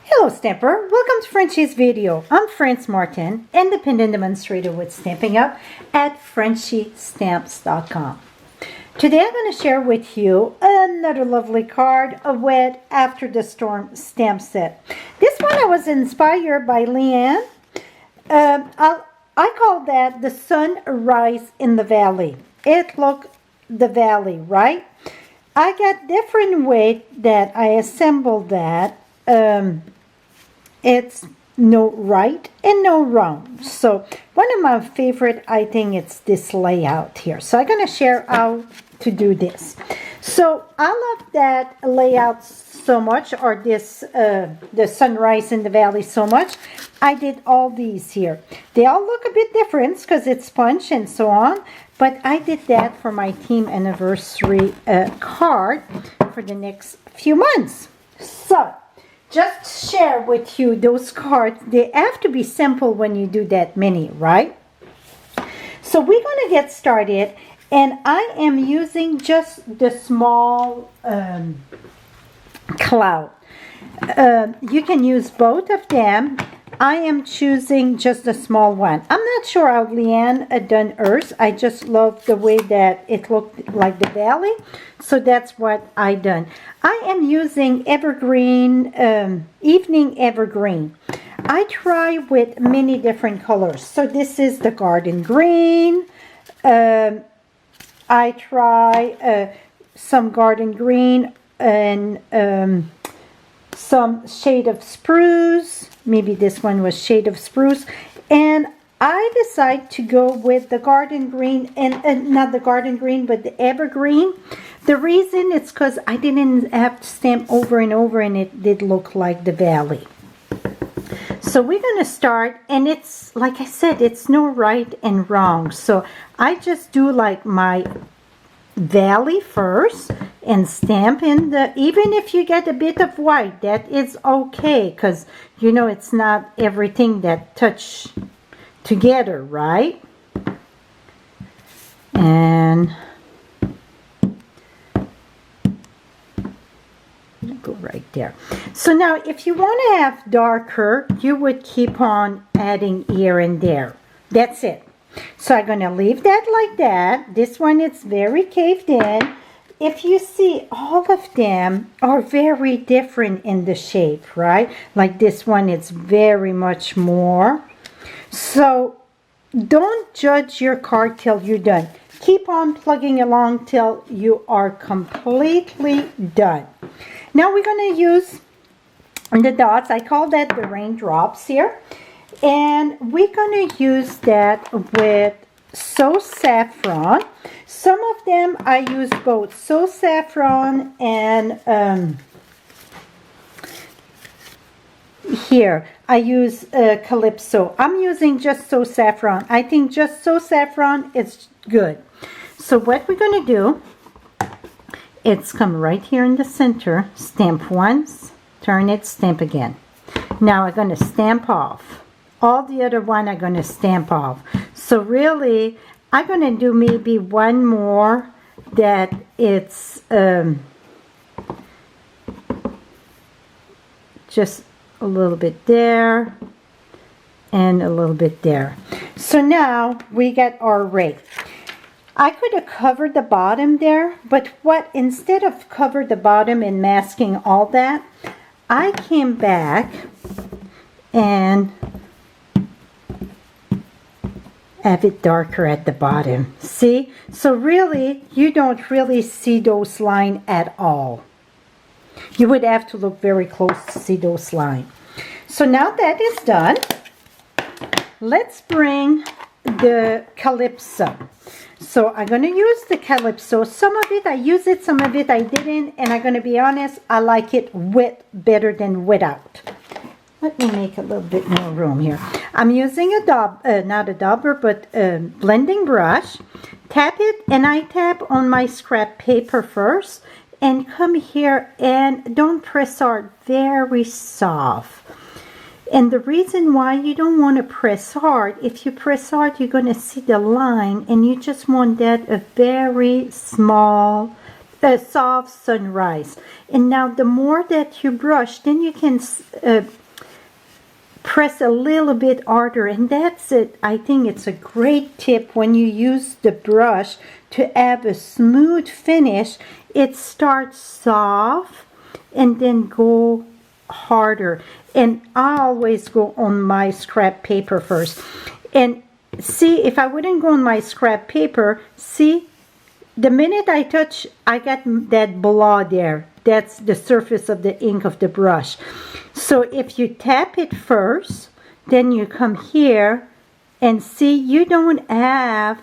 Hello Stamper, welcome to Frenchie's video. I'm Frances Martin, independent demonstrator with Stampin' Up at frenchiestamps.com. Today I'm going to share with you another lovely card, a Wet After the Storm stamp set. This one I was inspired by Leanne. I call that the sunrise in the valley. It looked the valley, right? I got different way that I assembled that. It's no right and no wrong. So one of my favorite, I think it's this layout here. So I'm going to share how to do this. So I love that layout so much, or this the sunrise in the valley so much. I did all these here. They all look a bit different because it's sponge and so on. But I did that for my team anniversary card for the next few months. So just share with you those cards. They have to be simple when you do that many, right? So we're going to get started, and I am using just the small cloud. You can use both of them. I am choosing just the small one. I'm not sure how Leanne done hers. I just love the way that it looked like the valley. So that's what I done. I am using evergreen, evening evergreen. I try with many different colors. So this is the garden green. I try some garden green and some shade of spruce. Maybe this one was shade of spruce. And I decide to go with the garden green, and not the garden green, but the evergreen. The reason is because I didn't have to stamp over and over, and it did look like the valley. So we're going to start, and it's, like I said, it's no right and wrong. So I just do like my valley first and stamp in the, even if you get a bit of white, that is okay, because you know it's not everything that touch together, right? And go right there. So now if you want to have darker, you would keep on adding here and there. That's it. So I'm going to leave that like that. This one, it's very caved in. If you see, all of them are very different in the shape, right? Like this one, it's very much more. So don't judge your card till you're done. Keep on plugging along till you are completely done. Now we're going to use the dots. I call that the raindrops here. And we're going to use that with So Saffron. Some of them I use both So Saffron and here I use Calypso. I'm using just So Saffron. I think just So Saffron is good. So what we're going to do, it's come right here in the center, stamp once, turn it, stamp again. Now I'm going to stamp off. All the other one I'm going to stamp off. So really, I'm going to do maybe one more that it's just a little bit there and a little bit there. So now we got our ray. I could have covered the bottom there, but what, instead of cover the bottom and masking all that, I came back and have it darker at the bottom. See? So really, you don't really see those lines at all. You would have to look very close to see those lines. So now that is done, let's bring the Calypso. So I'm going to use the Calypso. Some of it I use it, some of it I didn't, and I'm going to be honest, I like it with better than without. Let me make a little bit more room here. I'm using a not a dauber, but a blending brush. Tap it, and I tap on my scrap paper first, and come here and don't press hard, very soft. And the reason why you don't want to press hard, if you press hard, you're going to see the line, and you just want that a very small A soft sunrise. And now the more that you brush, then you can press a little bit harder, and that's it. I think it's a great tip when you use the brush to have a smooth finish. It starts soft and then go harder. And I always go on my scrap paper first. And see, if I wouldn't go on my scrap paper, see, the minute I touch, I got that blob there. That's the surface of the ink of the brush. So if you tap it first, then you come here and see, you don't have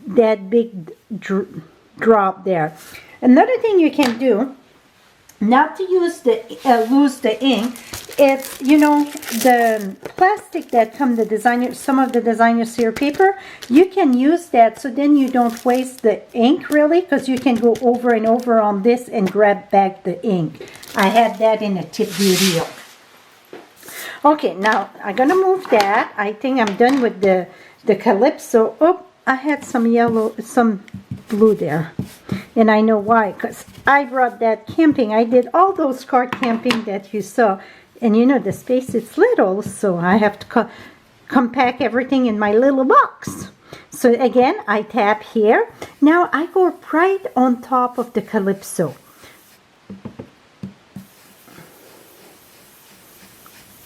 that big drop there. Another thing you can do, not to use the lose the ink, is, you know, the plastic that come the designer, some of the designer series paper, you can use that, so then you don't waste the ink really, because you can go over and over on this and grab back the ink. I had that in a tip video. Okay, now I'm gonna move that. I think I'm done with the Calypso. Oh, I had some yellow, some blue there, and I know why, because I brought that camping. I did all those card camping that you saw, and you know the space is little, so I have to compact everything in my little box. So again, I tap here. Now I go right on top of the Calypso.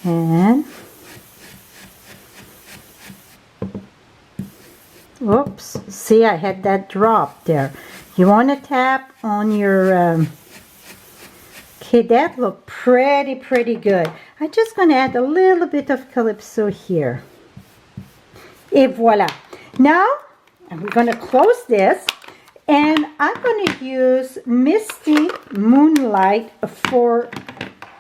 And oops, see, I had that drop there. You want to tap on your okay, that looked pretty good. I'm just going to add a little bit of Calypso here. Et voila. Now we're going to close this, and I'm going to use Misty Moonlight for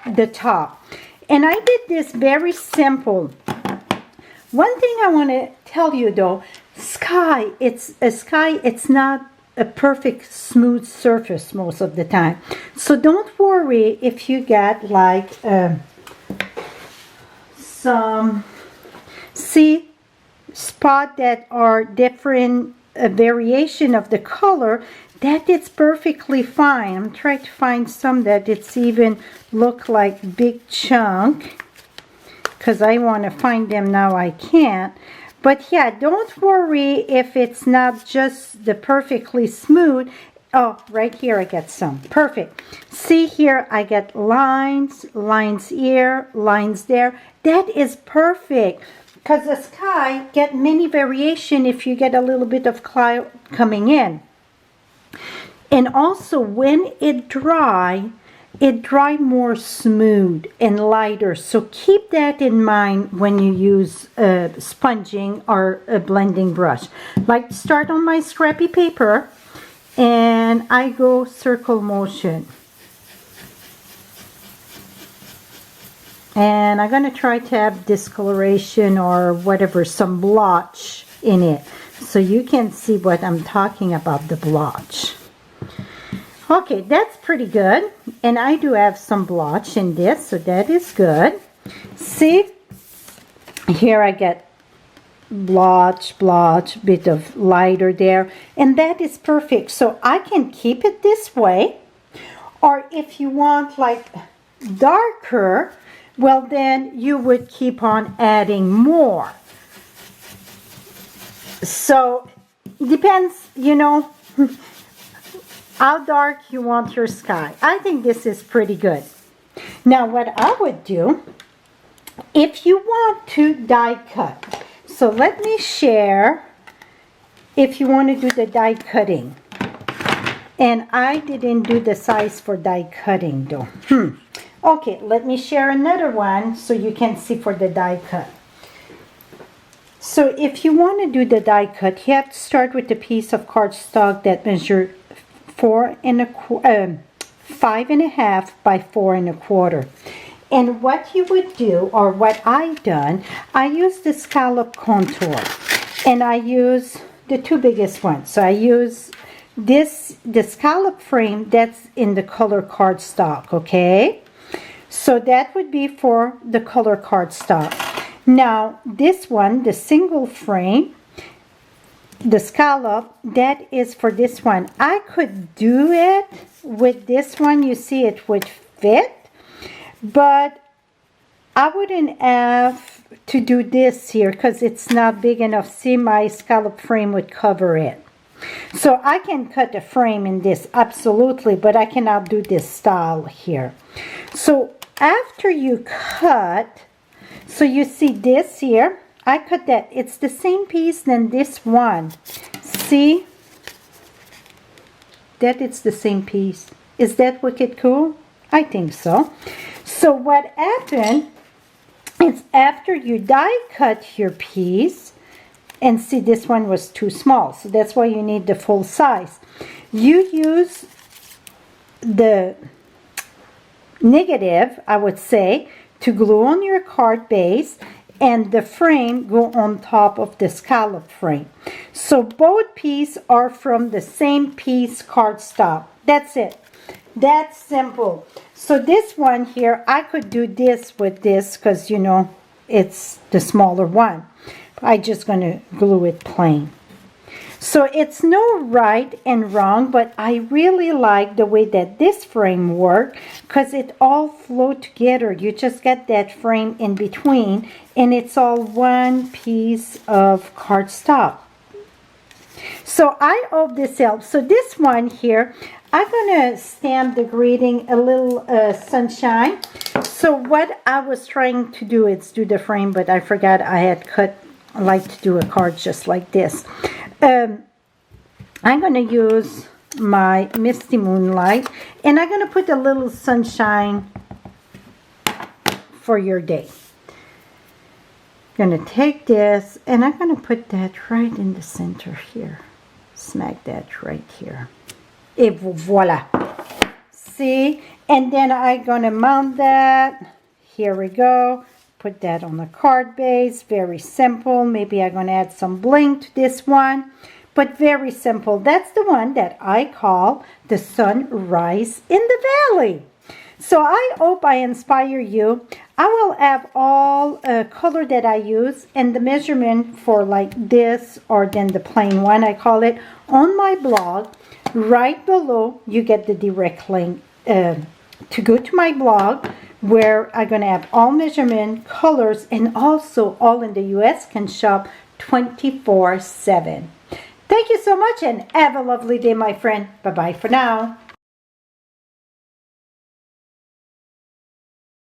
the top. And I did this very simple. One thing I want to tell you though, sky, it's not a perfect smooth surface most of the time. So don't worry if you get like some, see, spot that are different variation of the color. That it's perfectly fine. I'm trying to find some that it's even look like big chunk, because I want to find them now. I can't. But yeah, don't worry if it's not just the perfectly smooth. Oh, right here I get some. Perfect. See here, I get lines, lines here, lines there. That is perfect, because the sky get many variation if you get a little bit of cloud coming in. And also when it dry more smooth and lighter. So keep that in mind when you use sponging or a blending brush. Like, start on my scrappy paper and I go circle motion. And I'm going to try to have discoloration or whatever, some blotch in it, so you can see what I'm talking about, the blotch. Okay, that's pretty good. And I do have some blotch in this, so that is good. See, here I get blotch, bit of lighter there. And that is perfect. So I can keep it this way. Or if you want like darker, well then you would keep on adding more. So depends, you know, how dark you want your sky. I think this is pretty good. Now what I would do, if you want to die cut, so let me share if you want to do the die cutting. And I didn't do the size for die cutting though. Okay, let me share another one so you can see for the die cut. So if you want to do the die cut, you have to start with a piece of cardstock that measures 5 1/2 by 4 1/4. And what you would do, or what I've done, I use the scallop contour, and I use the two biggest ones. So I use this, the scallop frame that's in the color cardstock, okay? So that would be for the color cardstock. Now this one, the single frame, the scallop, that is for this one. I could do it with this one. You see, it would fit, but I wouldn't have to do this here because it's not big enough. See, my scallop frame would cover it. So I can cut a frame in this, absolutely, but I cannot do this style here. So after you cut, so you see this here, I cut that. It's the same piece than this one. See? That it's the same piece. Is that wicked cool? I think so. So what happened is after you die cut your piece, and see, this one was too small, so that's why you need the full size. You use the negative, I would say, to glue on your card base, and the frame go on top of the scallop frame. So both pieces are from the same piece cardstock. That's it. That's simple. So this one here, I could do this with this because, you know, it's the smaller one. I'm just going to glue it plain. So it's no right and wrong, but I really like the way that this frame works because it all flow together. You just get that frame in between and it's all one piece of cardstock. So I hope this helps. So this one here, I'm going to stamp the greeting a little sunshine. So what I was trying to do is do the frame, but I forgot I had cut. I like to do a card just like this. I'm going to use my Misty Moonlight, and I'm going to put a little sunshine for your day. I'm going to take this, and I'm going to put that right in the center here. Smack that right here. Et voila. See? And then I'm going to mount that. Here we go. Put that on the card base. Very simple. Maybe I'm going to add some bling to this one. But very simple. That's the one that I call the sunrise in the valley. So I hope I inspire you. I will have all color that I use and the measurement for like this or then the plain one, I call it, on my blog. Right below, you get the direct link to go to my blog, where I'm going to have all measurement, colors, and also all in the US can shop 24/7. Thank you so much and have a lovely day, my friend. Bye-bye for now.